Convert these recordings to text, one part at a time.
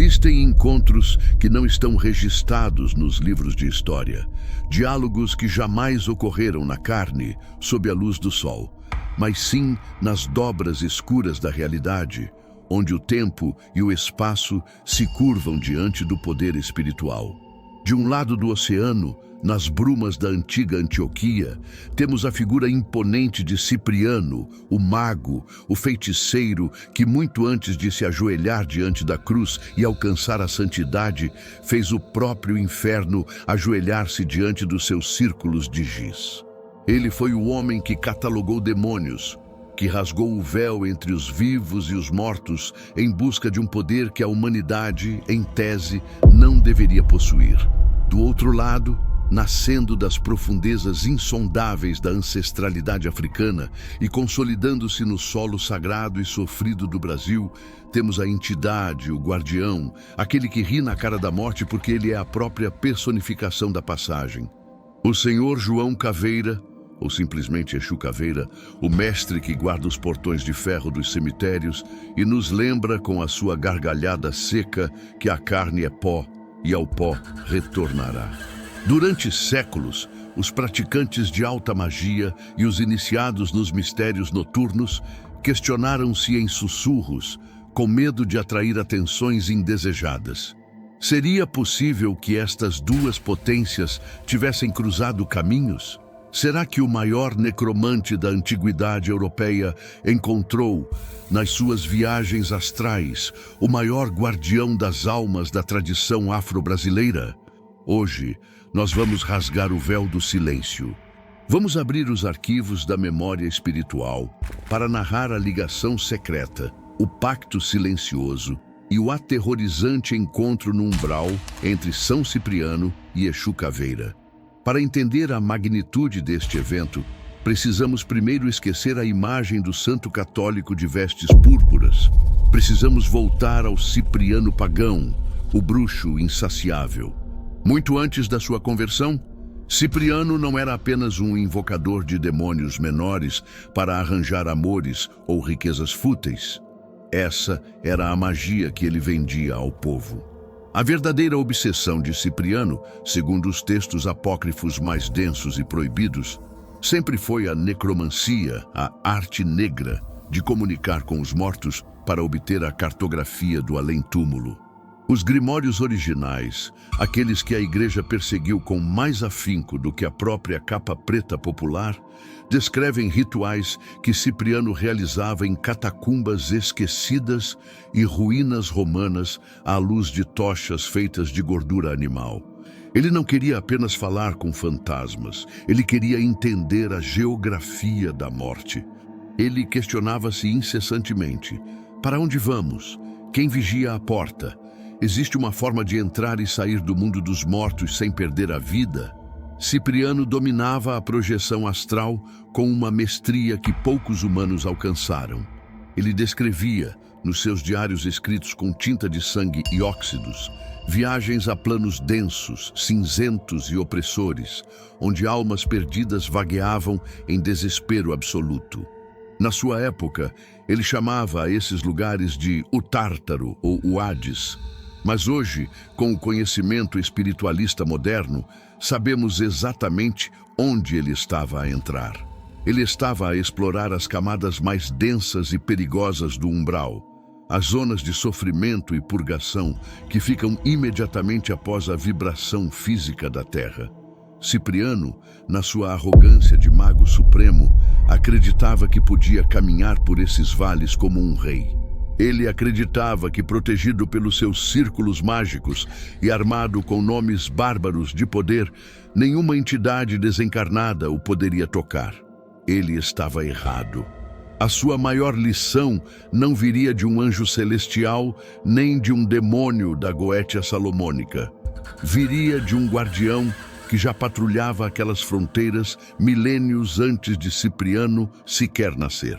Existem encontros que não estão registrados nos livros de história, diálogos que jamais ocorreram na carne, sob a luz do sol, mas sim nas dobras escuras da realidade, onde o tempo e o espaço se curvam diante do poder espiritual. De um lado do oceano, nas brumas da antiga Antioquia, temos a figura imponente de Cipriano, o mago, o feiticeiro, que muito antes de se ajoelhar diante da cruz e alcançar a santidade, fez o próprio inferno ajoelhar-se diante dos seus círculos de giz. Ele foi o homem que catalogou demônios, que rasgou o véu entre os vivos e os mortos em busca de um poder que a humanidade, em tese, não deveria possuir. Do outro lado, nascendo das profundezas insondáveis da ancestralidade africana e consolidando-se no solo sagrado e sofrido do Brasil, temos a entidade, o guardião, aquele que ri na cara da morte porque ele é a própria personificação da passagem. O Senhor João Caveira, ou simplesmente Exu Caveira, o mestre que guarda os portões de ferro dos cemitérios e nos lembra com a sua gargalhada seca que a carne é pó e ao pó retornará. Durante séculos, os praticantes de alta magia e os iniciados nos mistérios noturnos questionaram-se em sussurros, com medo de atrair atenções indesejadas. Seria possível que estas duas potências tivessem cruzado caminhos? Será que o maior necromante da antiguidade europeia encontrou, nas suas viagens astrais, o maior guardião das almas da tradição afro-brasileira? Hoje, nós vamos rasgar o véu do silêncio. Vamos abrir os arquivos da memória espiritual para narrar a ligação secreta, o pacto silencioso e o aterrorizante encontro no umbral entre São Cipriano e Exu Caveira. Para entender a magnitude deste evento, precisamos primeiro esquecer a imagem do santo católico de vestes púrpuras. Precisamos voltar ao Cipriano pagão, o bruxo insaciável. Muito antes da sua conversão, Cipriano não era apenas um invocador de demônios menores para arranjar amores ou riquezas fúteis. Essa era a magia que ele vendia ao povo. A verdadeira obsessão de Cipriano, segundo os textos apócrifos mais densos e proibidos, sempre foi a necromancia, a arte negra de comunicar com os mortos para obter a cartografia do além-túmulo. Os grimórios originais, aqueles que a Igreja perseguiu com mais afinco do que a própria capa preta popular, descrevem rituais que Cipriano realizava em catacumbas esquecidas e ruínas romanas à luz de tochas feitas de gordura animal. Ele não queria apenas falar com fantasmas, ele queria entender a geografia da morte. Ele questionava-se incessantemente: para onde vamos? Quem vigia a porta? Existe uma forma de entrar e sair do mundo dos mortos sem perder a vida? Cipriano dominava a projeção astral com uma mestria que poucos humanos alcançaram. Ele descrevia, nos seus diários escritos com tinta de sangue e óxidos, viagens a planos densos, cinzentos e opressores, onde almas perdidas vagueavam em desespero absoluto. Na sua época, ele chamava a esses lugares de o Tártaro ou o Hades. Mas hoje, com o conhecimento espiritualista moderno, sabemos exatamente onde ele estava a entrar. Ele estava a explorar as camadas mais densas e perigosas do umbral, as zonas de sofrimento e purgação que ficam imediatamente após a vibração física da Terra. Cipriano, na sua arrogância de mago supremo, acreditava que podia caminhar por esses vales como um rei. Ele acreditava que, protegido pelos seus círculos mágicos e armado com nomes bárbaros de poder, nenhuma entidade desencarnada o poderia tocar. Ele estava errado. A sua maior lição não viria de um anjo celestial, nem de um demônio da Goétia Salomônica. Viria de um guardião que já patrulhava aquelas fronteiras milênios antes de Cipriano sequer nascer.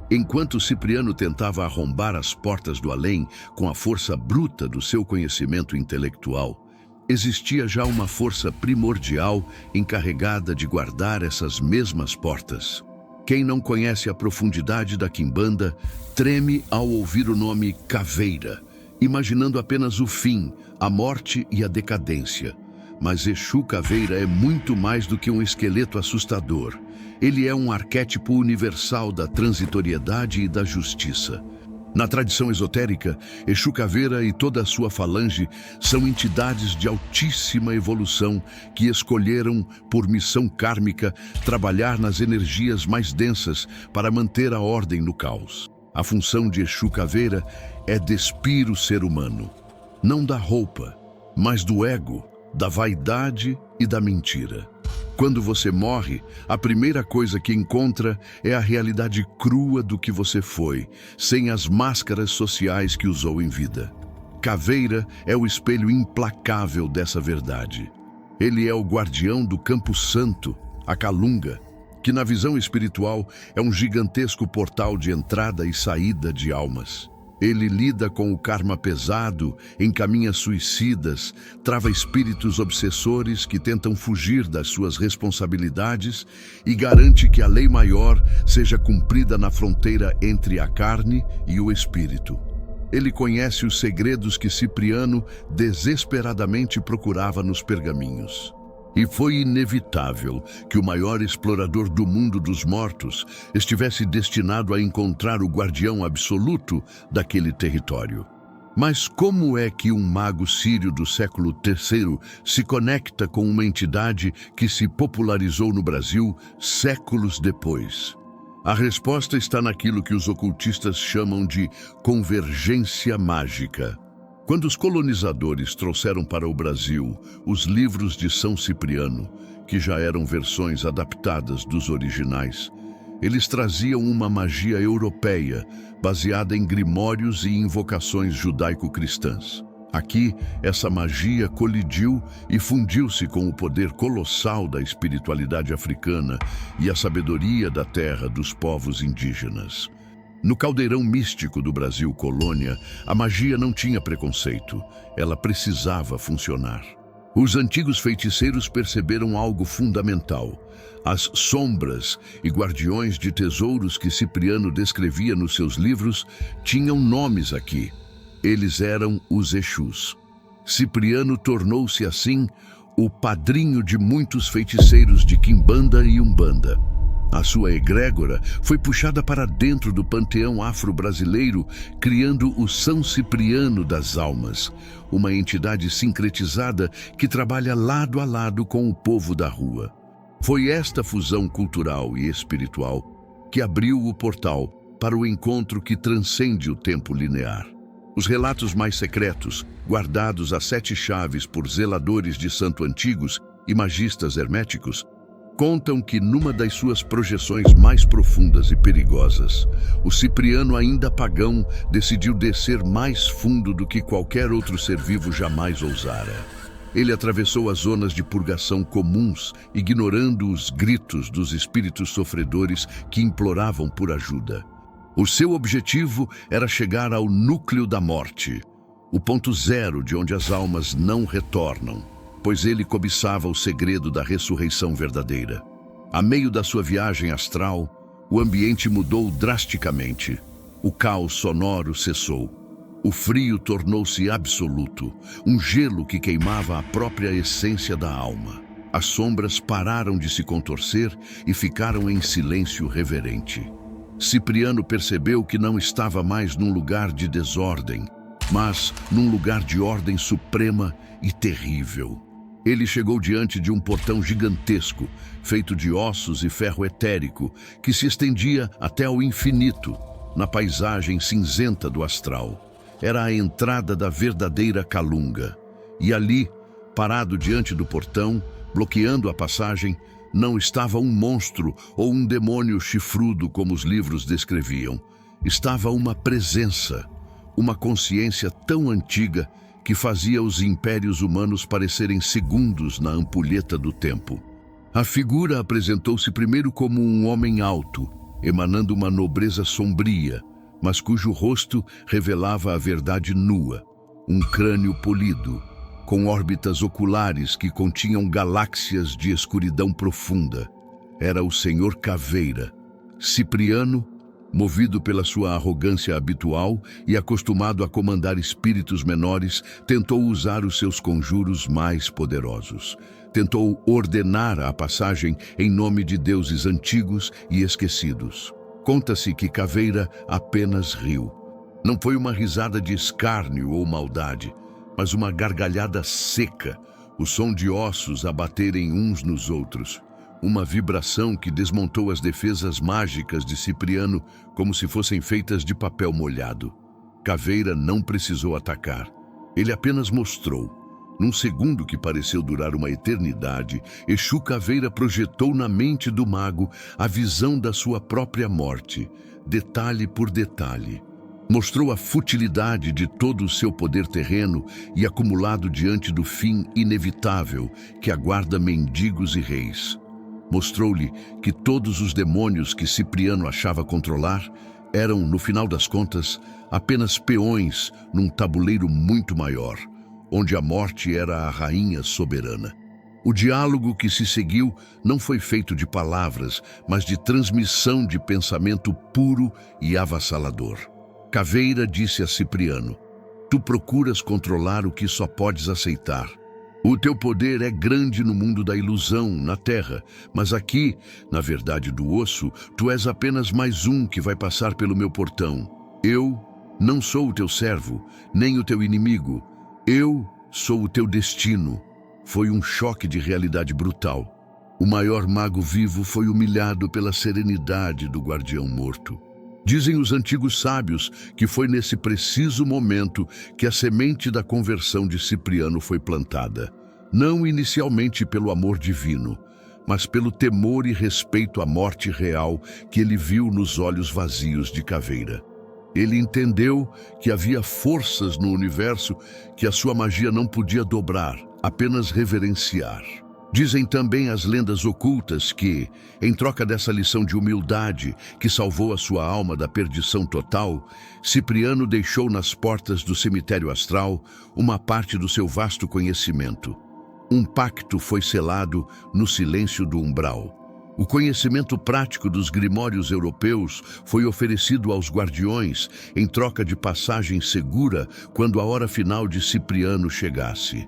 Enquanto Cipriano tentava arrombar as portas do além com a força bruta do seu conhecimento intelectual, existia já uma força primordial encarregada de guardar essas mesmas portas. Quem não conhece a profundidade da quimbanda treme ao ouvir o nome Caveira, imaginando apenas o fim, a morte e a decadência. Mas Exu Caveira é muito mais do que um esqueleto assustador. Ele é um arquétipo universal da transitoriedade e da justiça. Na tradição esotérica, Exu Caveira e toda a sua falange são entidades de altíssima evolução que escolheram, por missão kármica, trabalhar nas energias mais densas para manter a ordem no caos. A função de Exu Caveira é despir o ser humano, não da roupa, mas do ego, da vaidade e da mentira. Quando você morre, a primeira coisa que encontra é a realidade crua do que você foi, sem as máscaras sociais que usou em vida. Caveira é o espelho implacável dessa verdade. Ele é o guardião do Campo Santo, a Calunga, que na visão espiritual é um gigantesco portal de entrada e saída de almas. Ele lida com o karma pesado, encaminha suicidas, trava espíritos obsessores que tentam fugir das suas responsabilidades e garante que a lei maior seja cumprida na fronteira entre a carne e o espírito. Ele conhece os segredos que Cipriano desesperadamente procurava nos pergaminhos. E foi inevitável que o maior explorador do mundo dos mortos estivesse destinado a encontrar o guardião absoluto daquele território. Mas como é que um mago sírio do século III se conecta com uma entidade que se popularizou no Brasil séculos depois? A resposta está naquilo que os ocultistas chamam de convergência mágica. Quando os colonizadores trouxeram para o Brasil os livros de São Cipriano, que já eram versões adaptadas dos originais, eles traziam uma magia europeia, baseada em grimórios e invocações judaico-cristãs. Aqui, essa magia colidiu e fundiu-se com o poder colossal da espiritualidade africana e a sabedoria da terra dos povos indígenas. No caldeirão místico do Brasil colônia, a magia não tinha preconceito, ela precisava funcionar. Os antigos feiticeiros perceberam algo fundamental. As sombras e guardiões de tesouros que Cipriano descrevia nos seus livros tinham nomes aqui. Eles eram os Exus. Cipriano tornou-se, assim, o padrinho de muitos feiticeiros de Quimbanda e Umbanda. A sua egrégora foi puxada para dentro do panteão afro-brasileiro, criando o São Cipriano das Almas, uma entidade sincretizada que trabalha lado a lado com o povo da rua. Foi esta fusão cultural e espiritual que abriu o portal para o encontro que transcende o tempo linear. Os relatos mais secretos, guardados a 7 chaves por zeladores de santo antigos e magistas herméticos, contam que numa das suas projeções mais profundas e perigosas, o Cipriano, ainda pagão, decidiu descer mais fundo do que qualquer outro ser vivo jamais ousara. Ele atravessou as zonas de purgação comuns, ignorando os gritos dos espíritos sofredores que imploravam por ajuda. O seu objetivo era chegar ao núcleo da morte, o ponto zero de onde as almas não retornam, pois ele cobiçava o segredo da ressurreição verdadeira. A meio da sua viagem astral, o ambiente mudou drasticamente. O caos sonoro cessou. O frio tornou-se absoluto, um gelo que queimava a própria essência da alma. As sombras pararam de se contorcer e ficaram em silêncio reverente. Cipriano percebeu que não estava mais num lugar de desordem, mas num lugar de ordem suprema e terrível. Ele chegou diante de um portão gigantesco, feito de ossos e ferro etérico, que se estendia até ao infinito, na paisagem cinzenta do astral. Era a entrada da verdadeira Calunga. E ali, parado diante do portão, bloqueando a passagem, não estava um monstro ou um demônio chifrudo como os livros descreviam. Estava uma presença, uma consciência tão antiga que fazia os impérios humanos parecerem segundos na ampulheta do tempo. A figura apresentou-se primeiro como um homem alto, emanando uma nobreza sombria, mas cujo rosto revelava a verdade nua, um crânio polido, com órbitas oculares que continham galáxias de escuridão profunda. Era o Senhor Caveira, Cipriano, Movido pela sua arrogância habitual e acostumado a comandar espíritos menores, tentou usar os seus conjuros mais poderosos. Tentou ordenar a passagem em nome de deuses antigos e esquecidos. Conta-se que Caveira apenas riu. Não foi uma risada de escárnio ou maldade, mas uma gargalhada seca, o som de ossos a baterem uns nos outros. Uma vibração que desmontou as defesas mágicas de Cipriano como se fossem feitas de papel molhado. Caveira não precisou atacar. Ele apenas mostrou. Num segundo que pareceu durar uma eternidade, Exu Caveira projetou na mente do mago a visão da sua própria morte, detalhe por detalhe. Mostrou a futilidade de todo o seu poder terreno e acumulado diante do fim inevitável que aguarda mendigos e reis. Mostrou-lhe que todos os demônios que Cipriano achava controlar eram, no final das contas, apenas peões num tabuleiro muito maior, onde a morte era a rainha soberana. O diálogo que se seguiu não foi feito de palavras, mas de transmissão de pensamento puro e avassalador. Caveira disse a Cipriano: "Tu procuras controlar o que só podes aceitar. O teu poder é grande no mundo da ilusão, na terra, mas aqui, na verdade do osso, tu és apenas mais um que vai passar pelo meu portão. Eu não sou o teu servo, nem o teu inimigo. Eu sou o teu destino." Foi um choque de realidade brutal. O maior mago vivo foi humilhado pela serenidade do guardião morto. Dizem os antigos sábios que foi nesse preciso momento que a semente da conversão de Cipriano foi plantada. Não inicialmente pelo amor divino, mas pelo temor e respeito à morte real que ele viu nos olhos vazios de Caveira. Ele entendeu que havia forças no universo que a sua magia não podia dobrar, apenas reverenciar. Dizem também as lendas ocultas que, em troca dessa lição de humildade que salvou a sua alma da perdição total, Cipriano deixou nas portas do cemitério astral uma parte do seu vasto conhecimento. Um pacto foi selado no silêncio do umbral. O conhecimento prático dos grimórios europeus foi oferecido aos guardiões em troca de passagem segura quando a hora final de Cipriano chegasse.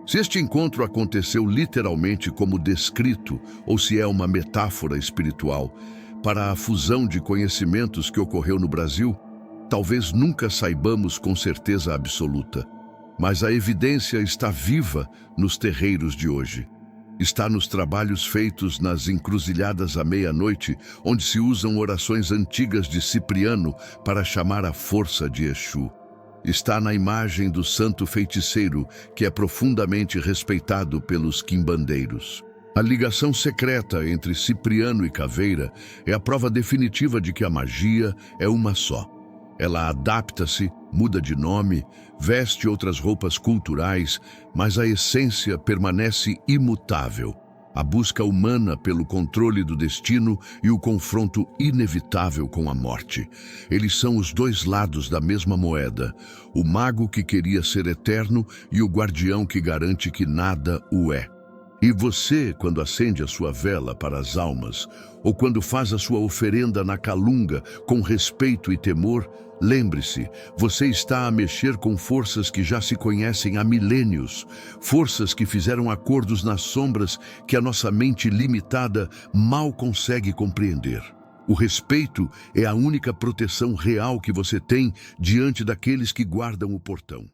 Se este encontro aconteceu literalmente como descrito, ou se é uma metáfora espiritual, para a fusão de conhecimentos que ocorreu no Brasil, talvez nunca saibamos com certeza absoluta. Mas a evidência está viva nos terreiros de hoje. Está nos trabalhos feitos nas encruzilhadas à meia-noite, onde se usam orações antigas de Cipriano para chamar a força de Exu. Está na imagem do santo feiticeiro, que é profundamente respeitado pelos quimbandeiros. A ligação secreta entre Cipriano e Caveira é a prova definitiva de que a magia é uma só. Ela adapta-se, muda de nome, veste outras roupas culturais, mas a essência permanece imutável. A busca humana pelo controle do destino e o confronto inevitável com a morte. Eles são os dois lados da mesma moeda, o mago que queria ser eterno e o guardião que garante que nada o é. E você, quando acende a sua vela para as almas, ou quando faz a sua oferenda na calunga com respeito e temor, lembre-se, você está a mexer com forças que já se conhecem há milênios, forças que fizeram acordos nas sombras que a nossa mente limitada mal consegue compreender. O respeito é a única proteção real que você tem diante daqueles que guardam o portão.